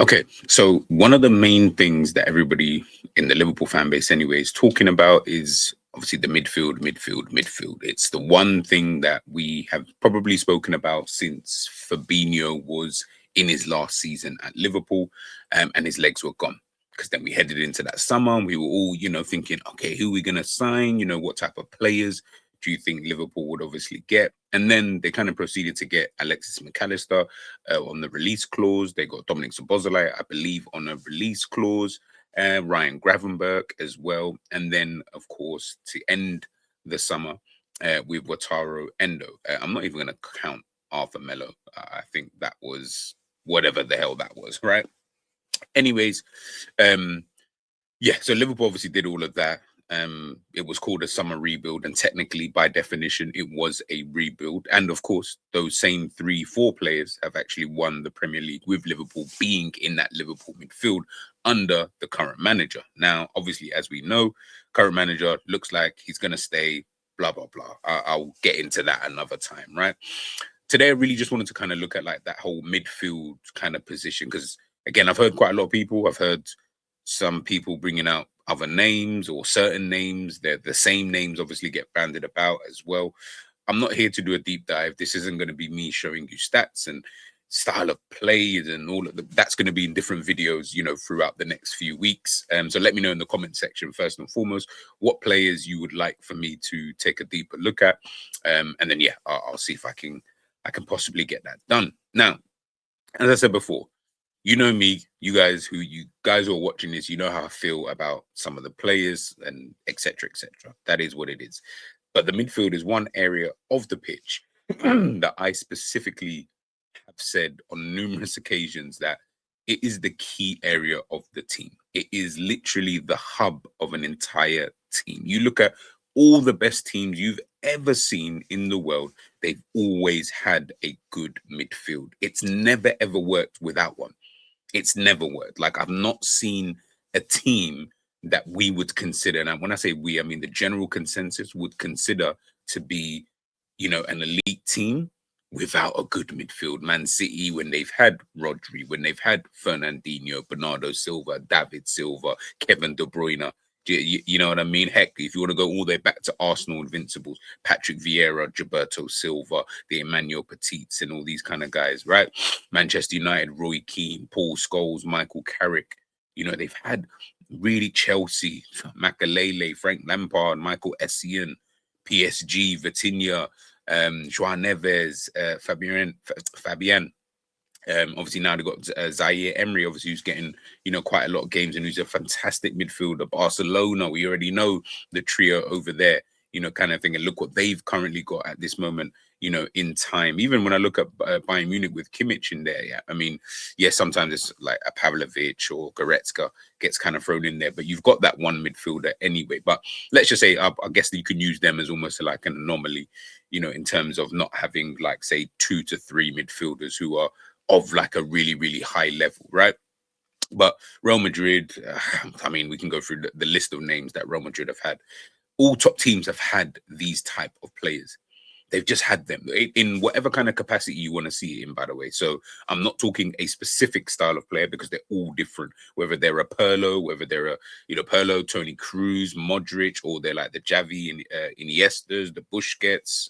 Okay, so one of the main things that everybody in the Liverpool fan base, anyway, is talking about is obviously the midfield. It's the one thing that we have probably spoken about since Fabinho was in his last season at Liverpool, and his legs were gone. Because then we headed into that summer, and we were all, thinking, okay, who are we gonna sign? What type of players do you think Liverpool would obviously get? And then they kind of proceeded to get Alexis McAllister on the release clause. They got Dominic Szoboszlai, I believe, on a release clause. Ryan Gravenberch as well. And then, of course, to end the summer with Wataru Endo. I'm not even going to count Arthur Melo. I think that was whatever the hell that was, right? Anyways, yeah, so Liverpool obviously did all of that. It was called a summer rebuild, and technically, by definition, it was a rebuild. And of course, those same 3-4 players have actually won the Premier League with Liverpool being in that Liverpool midfield under the current manager. Now, obviously, as we know, current manager looks like he's going to stay, blah, blah, blah. I'll get into that another time, right? Today, I really just wanted to kind of look at like that whole midfield kind of position because, again, I've heard quite a lot of people. I've heard some people bringing out other names or certain names. They're the same names obviously get banded about as well. I'm not here to do a deep dive. This isn't going to be me showing you stats and style of play and all of that's going to be in different videos, throughout the next few weeks. So let me know in the comment section, first and foremost, what players you would like for me to take a deeper look at. And then, yeah, I'll see if I can possibly get that done. Now, as I said before, you know me, you guys who are watching this, you know how I feel about some of the players and etc. etc. That is what it is. But the midfield is one area of the pitch that I specifically have said on numerous occasions that it is the key area of the team. It is literally the hub of an entire team. You look at all the best teams you've ever seen in the world, they've always had a good midfield. It's never ever worked without one. It's never worked. Like, I've not seen a team that we would consider, and when I say we, I mean the general consensus would consider to be, an elite team without a good midfield. Man City, when they've had Rodri, when they've had Fernandinho, Bernardo Silva, David Silva, Kevin De Bruyne, you know what I mean? Heck, if you want to go all the way back to Arsenal Invincibles, Patrick Vieira, Gilberto Silva, the Emmanuel Petits, and all these kind of guys, right? Manchester United, Roy Keane, Paul Scholes, Michael Carrick. They've had really Chelsea, Makalele, Frank Lampard, Michael Essien, PSG, Vitinha, Joao Neves, Fabian. Obviously now they've got Zaire Emery, obviously, who's getting, quite a lot of games and who's a fantastic midfielder. Barcelona, we already know the trio over there, kind of thing. And look what they've currently got at this moment, in time. Even when I look at Bayern Munich with Kimmich in there, yeah, I mean, yes, sometimes it's like a Pavlovic or Goretzka gets kind of thrown in there, but you've got that one midfielder anyway. But let's just say, I guess you can use them as almost like an anomaly, in terms of not having, like, say, 2 to 3 midfielders who are of like a really, really high level, right? But Real Madrid, I mean, we can go through the list of names that Real Madrid have had. All top teams have had these type of players. They've just had them in whatever kind of capacity you want to see it in, by the way. So I'm not talking a specific style of player because they're all different, whether they're a Pirlo, whether they're a, Pirlo, Toni Kroos, Modric, or they're like the Xavi and Iniestas, the Busquets,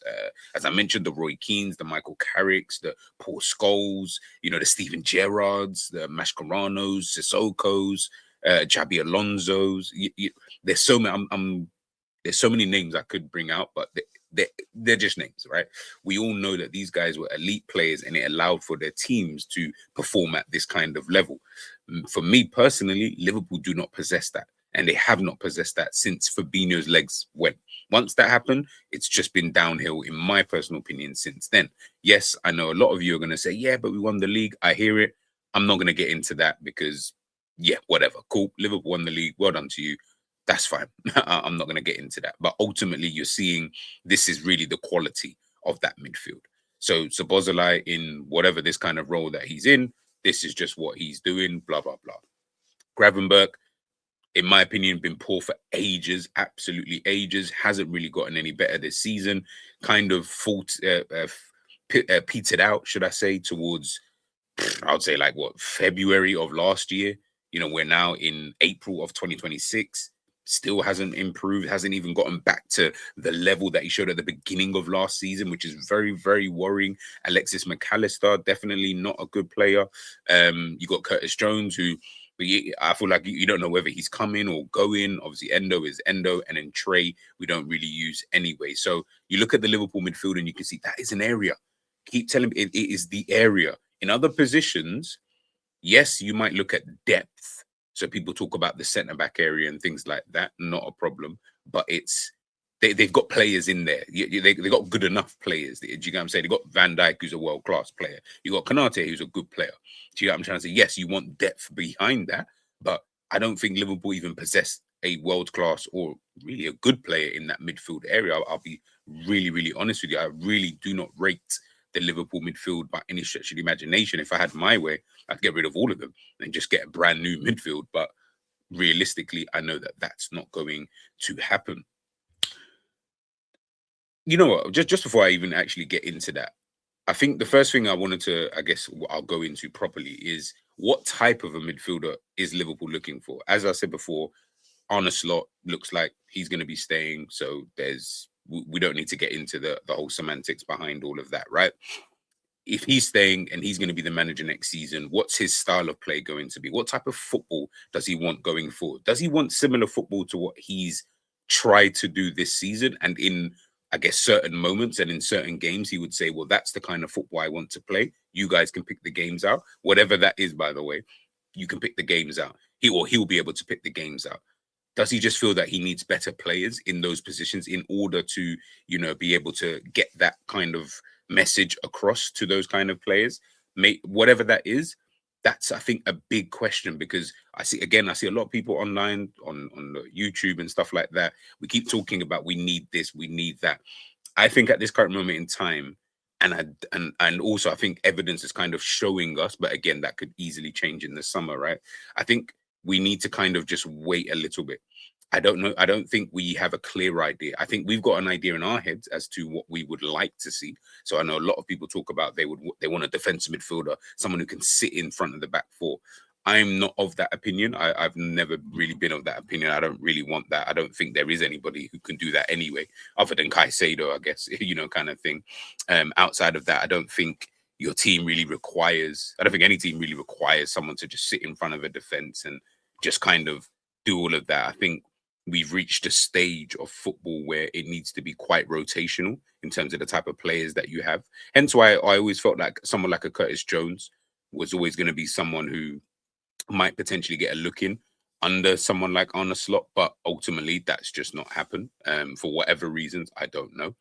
as I mentioned, the Roy Keanes, the Michael Carricks, the Paul Scholes, the Steven Gerrards, the Mascheranos, Sissokos, Jabi Alonso's. There's so many. There's so many names I could bring out, but they're just names, right? We all know that these guys were elite players and it allowed for their teams to perform at this kind of level. For me personally, Liverpool do not possess that. And they have not possessed that since Fabinho's legs went. Once that happened, it's just been downhill, in my personal opinion, since then. Yes, I know a lot of you are going to say, yeah, but we won the league. I hear it. I'm not going to get into that because, yeah, whatever. Cool. Liverpool won the league. Well done to you. That's fine. I'm not going to get into that. But ultimately, you're seeing this is really the quality of that midfield. So Szoboszlai, in whatever this kind of role that he's in, this is just what he's doing, blah, blah, blah. Gravenberch, in my opinion, been poor for ages, absolutely ages. Hasn't really gotten any better this season. Kind of petered out, should I say, towards I would say like what, February of last year. We're now in April of 2026. Still hasn't improved, hasn't even gotten back to the level that he showed at the beginning of last season, which is very, very worrying. Alexis McAllister, definitely not a good player. You got Curtis Jones, who I feel like you don't know whether he's coming or going. Obviously, Endo is Endo, and then Trey, we don't really use anyway. So you look at the Liverpool midfield and you can see that is an area. Keep telling me it is the area. In other positions, yes, you might look at depth. So people talk about the centre back area and things like that. Not a problem, but they've got players in there. They got good enough players. Do you get what I'm saying? They got Van Dijk, who's a world class player. You got Konate, who's a good player. Do you get what I'm trying to say? Yes, you want depth behind that, but I don't think Liverpool even possess a world class or really a good player in that midfield area. I'll be really, really honest with you. I really do not rate the Liverpool midfield by any stretch of the imagination. If I had my way, I'd get rid of all of them and just get a brand new midfield. But realistically, I know that that's not going to happen. You know what? Just before I even actually get into that, I think the first thing I wanted to, I guess, what I'll go into properly is what type of a midfielder is Liverpool looking for? As I said before, Arne Slot looks like he's going to be staying. So we don't need to get into the whole semantics behind all of that, right? If he's staying and he's going to be the manager next season, what's his style of play going to be? What type of football does he want going forward? Does he want similar football to what he's tried to do this season? And in, I guess, certain moments and in certain games, he would say, well, that's the kind of football I want to play. You guys can pick the games out. Whatever that is, by the way, you can pick the games out. He'll be able to pick the games out. Does he just feel that he needs better players in those positions in order to, be able to get that kind of message across to those kind of players? Whatever that is, that's, I think, a big question, because I see a lot of people online on the YouTube and stuff like that. We keep talking about we need this, we need that. I think at this current moment in time, and also I think evidence is kind of showing us, but again, that could easily change in the summer, right? I think we need to kind of just wait a little bit. I don't know. I don't think we have a clear idea. I think we've got an idea in our heads as to what we would like to see. So I know a lot of people talk about they want a defensive midfielder, someone who can sit in front of the back four. I'm not of that opinion. I've never really been of that opinion. I don't really want that. I don't think there is anybody who can do that anyway, other than Caicedo, I guess, kind of thing. Outside of that, I don't think your team really requires, I don't think any team really requires someone to just sit in front of a defense and just kind of do all of that. I think we've reached a stage of football where it needs to be quite rotational in terms of the type of players that you have. Hence why I always felt like someone like a Curtis Jones was always going to be someone who might potentially get a look in under someone like Arne Slot, but ultimately that's just not happened for whatever reasons. I don't know.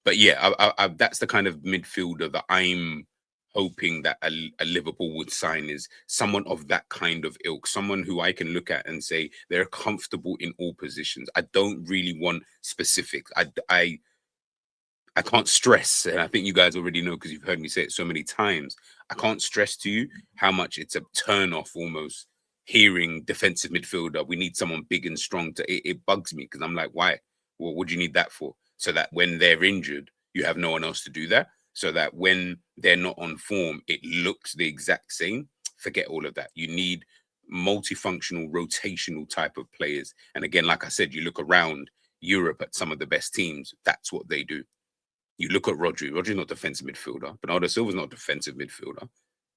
But yeah, that's the kind of midfielder that I'm hoping that a Liverpool would sign, is someone of that kind of ilk, someone who I can look at and say they're comfortable in all positions. I don't really want specifics. I can't stress, and I think you guys already know because you've heard me say it so many times. I can't stress to you how much it's a turn off almost hearing defensive midfielder. We need someone big and strong. It bugs me because I'm like, why? Well, what do you need that for? So that when they're injured, you have no one else to do that. So that when they're not on form, it looks the exact same. Forget all of that. You need multifunctional, rotational type of players. And again, like I said, you look around Europe at some of the best teams. That's what they do. You look at Rodri. Rodri's not defensive midfielder. Bernardo Silva's not defensive midfielder.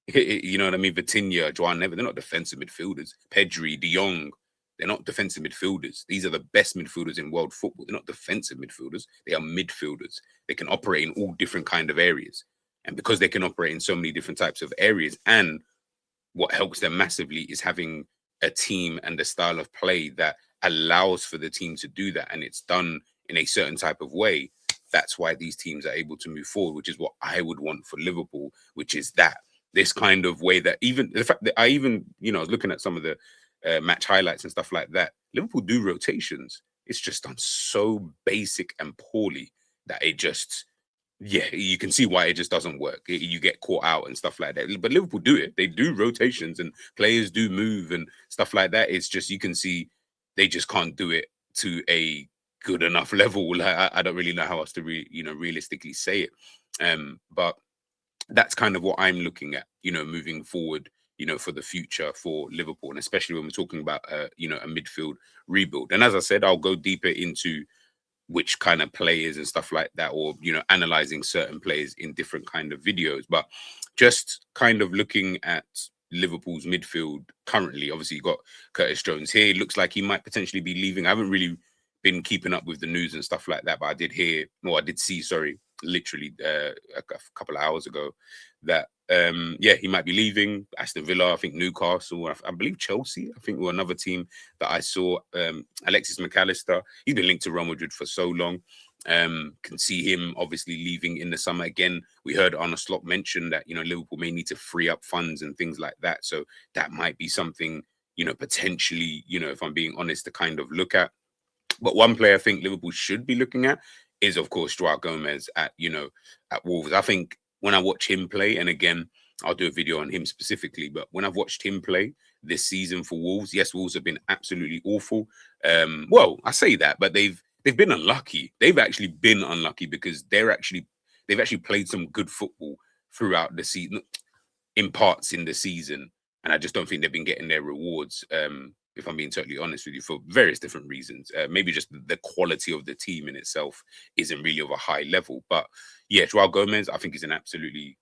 You know what I mean? Vitinha, Joao Neves, they're not defensive midfielders. Pedri, De Jong, they're not defensive midfielders. These are the best midfielders in world football. They're not defensive midfielders. They are midfielders. They can operate in all different kind of areas. And because they can operate in so many different types of areas, and what helps them massively is having a team and a style of play that allows for the team to do that. And it's done in a certain type of way. That's why these teams are able to move forward, which is what I would want for Liverpool, which is that this kind of way that even the fact that I even, I was looking at some of the match highlights and stuff like that. Liverpool do rotations. It's just done so basic and poorly that it just, yeah, you can see why it just doesn't work. You get caught out and stuff like that. But Liverpool do it. They do rotations and players do move and stuff like that. It's just, you can see they just can't do it to a good enough level. Like, I don't really know how else to realistically say it. But that's kind of what I'm looking at, moving forward, for the future for Liverpool, and especially when we're talking about, a midfield rebuild. And as I said, I'll go deeper into which kind of players and stuff like that, or analyzing certain players in different kind of videos. But just kind of looking at Liverpool's midfield currently, obviously you got Curtis Jones here. It looks like he might potentially be leaving. I haven't really been keeping up with the news and stuff like that, but I did hear, or I did see, sorry, literally a couple of hours ago, that yeah, he might be leaving. Aston Villa, I think Newcastle, I believe Chelsea, I think, were another team that I saw. Alexis McAllister, he's been linked to Real Madrid for so long. Can see him obviously leaving in the summer. Again, we heard Arne mention that Liverpool may need to free up funds and things like that, so that might be something potentially, if I'm being honest, to kind of look at. But one player I think Liverpool should be looking at is, of course, Joao Gomes at Wolves. I think when I watch him play, and again, I'll do a video on him specifically, but when I've watched him play this season for Wolves, yes, Wolves have been absolutely awful. Well, I say that, but they've been unlucky. They've actually been unlucky because they've actually played some good football throughout the season, in parts in the season, and I just don't think they've been getting their rewards. If I'm being totally honest with you, for various different reasons. Maybe just the quality of the team in itself isn't really of a high level. But yeah, Joao Gomez, I think he's an absolutely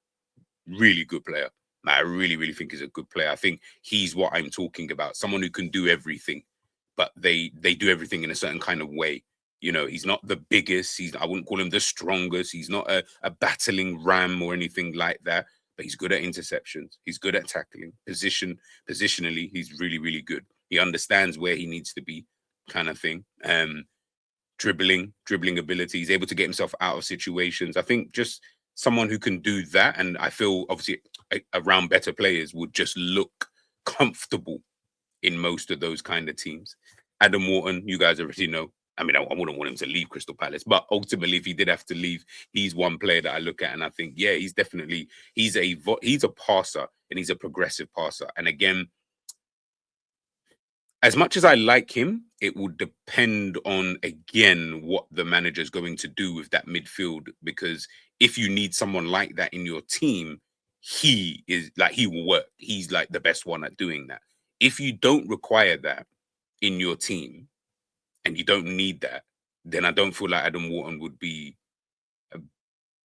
really good player. I really, really think he's a good player. I think he's what I'm talking about. Someone who can do everything, but they do everything in a certain kind of way. He's not the biggest. I wouldn't call him the strongest. He's not a battling ram or anything like that. But he's good at interceptions. He's good at tackling. Positionally, he's really, really good. He understands where he needs to be, kind of thing. Dribbling ability. He's able to get himself out of situations. I think just someone who can do that, and I feel obviously around better players would just look comfortable in most of those kind of teams. Adam Wharton, you guys already know. I mean, I wouldn't want him to leave Crystal Palace, but ultimately, if he did have to leave, he's one player that I look at and I think, yeah, he's a passer, and he's a progressive passer. And again, as much as I like him, it will depend on, again, what the manager's going to do with that midfield. Because if you need someone like that in your team, he will work. He's like the best one at doing that. If you don't require that in your team and you don't need that, then I don't feel like Adam Wharton would be a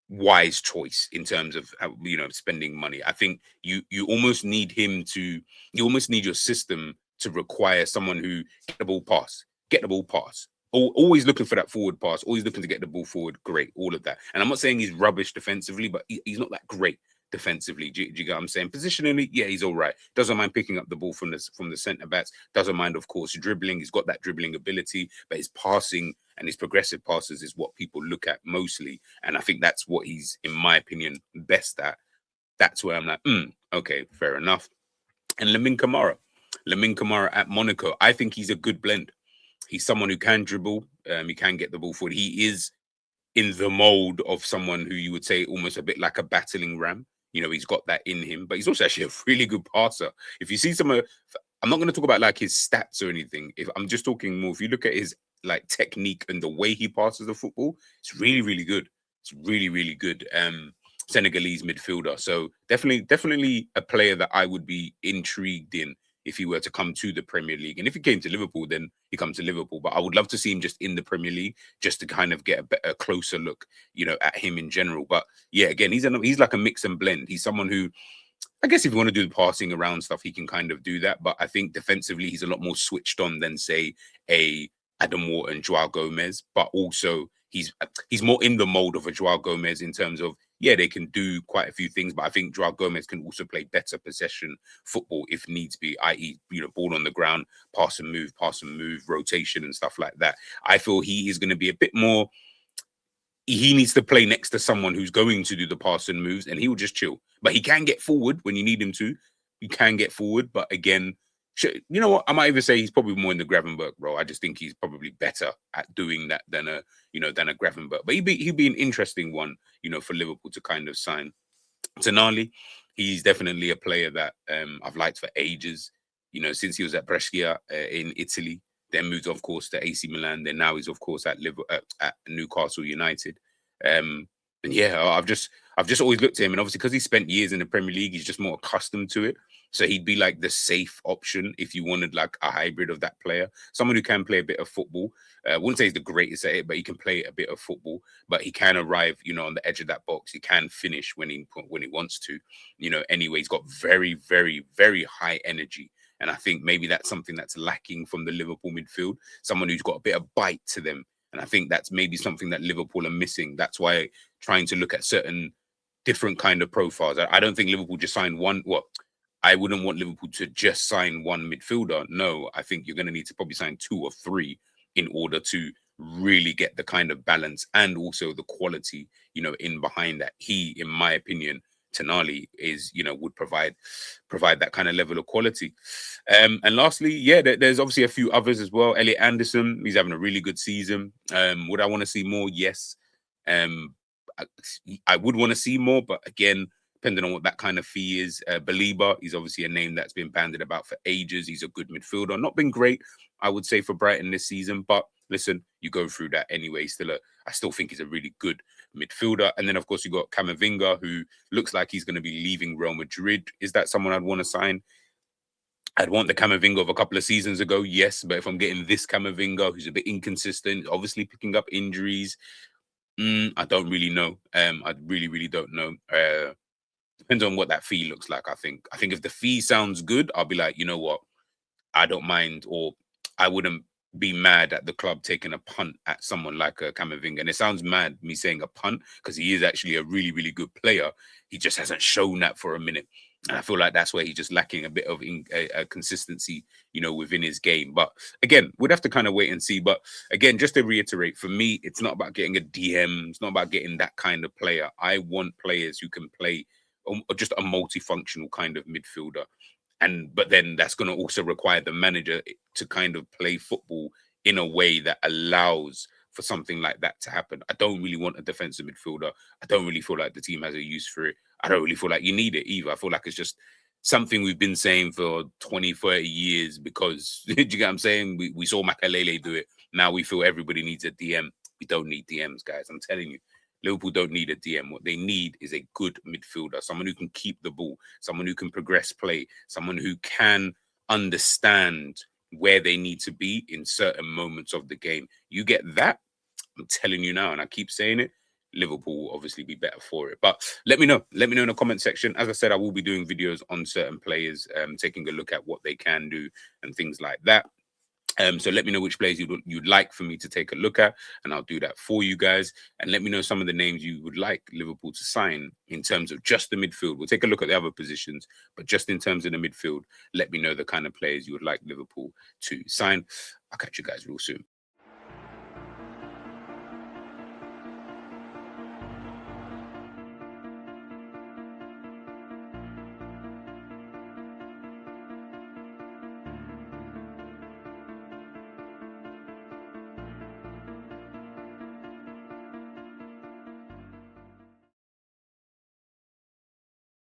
wise choice in terms of spending money. I think you almost need your system to require someone who get the ball pass, always looking for that forward pass, always looking to get the ball forward. Great, all of that. And I'm not saying he's rubbish defensively, but he's not that great defensively. Do you get what I'm saying? Positionally, yeah, he's all right. Doesn't mind picking up the ball from the centre backs. Doesn't mind, of course, dribbling. He's got that dribbling ability, but his passing and his progressive passes is what people look at mostly. And I think that's what he's, in my opinion, best at. That's where I'm like, okay, fair enough. And Lamine Kamara at Monaco, I think he's a good blend. He's someone who can dribble. He can get the ball forward. He is in the mold of someone who you would say almost a bit like a battling ram. He's got that in him, but he's also actually a really good passer. If you see I'm not going to talk about like his stats or anything. If I'm just talking more, if you look at his like technique and the way he passes the football, it's really, really good. It's really, really good. Senegalese midfielder. So definitely a player that I would be intrigued in if he were to come to the Premier League. And if he came to Liverpool, then he comes to Liverpool. But I would love to see him just in the Premier League, just to kind of get a closer look, at him in general. But yeah, again, he's like a mix and blend. He's someone who, I guess if you want to do the passing around stuff, he can kind of do that. But I think defensively, he's a lot more switched on than, say, a Adam Wharton, Joao Gomez. But also, he's more in the mold of a Joao Gomez in terms of, yeah, they can do quite a few things, but I think Joao Gomez can also play better possession football if needs be, i.e., ball on the ground, pass and move, rotation and stuff like that. I feel he is going to be a bit more. He needs to play next to someone who's going to do the pass and moves, and he will just chill. But he can get forward when you need him to. He can get forward, but again, you know what? I might even say he's probably more in the Gravenberch role. I just think he's probably better at doing that than a Gravenberch. But he'd be an interesting one, for Liverpool to kind of sign. Tonali, he's definitely a player that I've liked for ages. Since he was at Brescia in Italy, then moved, of course, to AC Milan. Then now he's, of course, at Newcastle United. And yeah, I've just always looked at him, and obviously because he spent years in the Premier League, he's just more accustomed to it. So he'd be like the safe option if you wanted like a hybrid of that player, someone who can play a bit of football. I wouldn't say he's the greatest at it, but he can play a bit of football. But he can arrive, on the edge of that box. He can finish when he wants to. Anyway, he's got very, very, very high energy. And I think maybe that's something that's lacking from the Liverpool midfield. Someone who's got a bit of bite to them. And I think that's maybe something that Liverpool are missing. That's why trying to look at certain different kind of profiles. I don't think Liverpool just signed one. Well, I wouldn't want Liverpool to just sign one midfielder. No, I think you're going to need to probably sign two or three in order to really get the kind of balance and also the quality, in behind that. He, in my opinion, Tonali would provide that kind of level of quality. And lastly, yeah, there's obviously a few others as well. Elliot Anderson, he's having a really good season. Would I want to see more? Yes. I would want to see more, but again, depending on what that kind of fee is. Belieber, he's obviously a name that's been bandied about for ages. He's a good midfielder. Not been great, I would say, for Brighton this season, but listen, you go through that anyway. I still think he's a really good midfielder. And then, of course, you got Camavinga, who looks like he's going to be leaving Real Madrid. Is that someone I'd want to sign? I'd want the Camavinga of a couple of seasons ago, yes. But if I'm getting this Camavinga, who's a bit inconsistent, obviously picking up injuries, I don't really know. I really, really don't know. Depends on what that fee looks like. I think if the fee sounds good, I'll be like, you know what, I don't mind, or I wouldn't be mad at the club taking a punt at someone like a Camavinga. And it sounds mad me saying a punt because he is actually a really, really good player. He just hasn't shown that for a minute. And I feel like that's where he's just lacking a bit of consistency, within his game. But again, we'd have to kind of wait and see. But again, just to reiterate, for me, it's not about getting a DM. It's not about getting that kind of player. I want players who can play just a multifunctional kind of midfielder. But then that's going to also require the manager to kind of play football in a way that allows for something like that to happen. I don't really want a defensive midfielder. I don't really feel like the team has a use for it. I don't really feel like you need it either. I feel like it's just something we've been saying for 20, 30 years because, do you get what I'm saying? We saw Makalele do it. Now we feel everybody needs a DM. We don't need DMs, guys. I'm telling you. Liverpool don't need a DM. What they need is a good midfielder, someone who can keep the ball, someone who can progress play, someone who can understand where they need to be in certain moments of the game. You get that, I'm telling you now, and I keep saying it, Liverpool will obviously be better for it. But let me know. Let me know in the comment section. As I said, I will be doing videos on certain players, taking a look at what they can do and things like that. So let me know which players you'd like for me to take a look at, and I'll do that for you guys. And let me know some of the names you would like Liverpool to sign in terms of just the midfield. We'll take a look at the other positions, but just in terms of the midfield, let me know the kind of players you would like Liverpool to sign. I'll catch you guys real soon.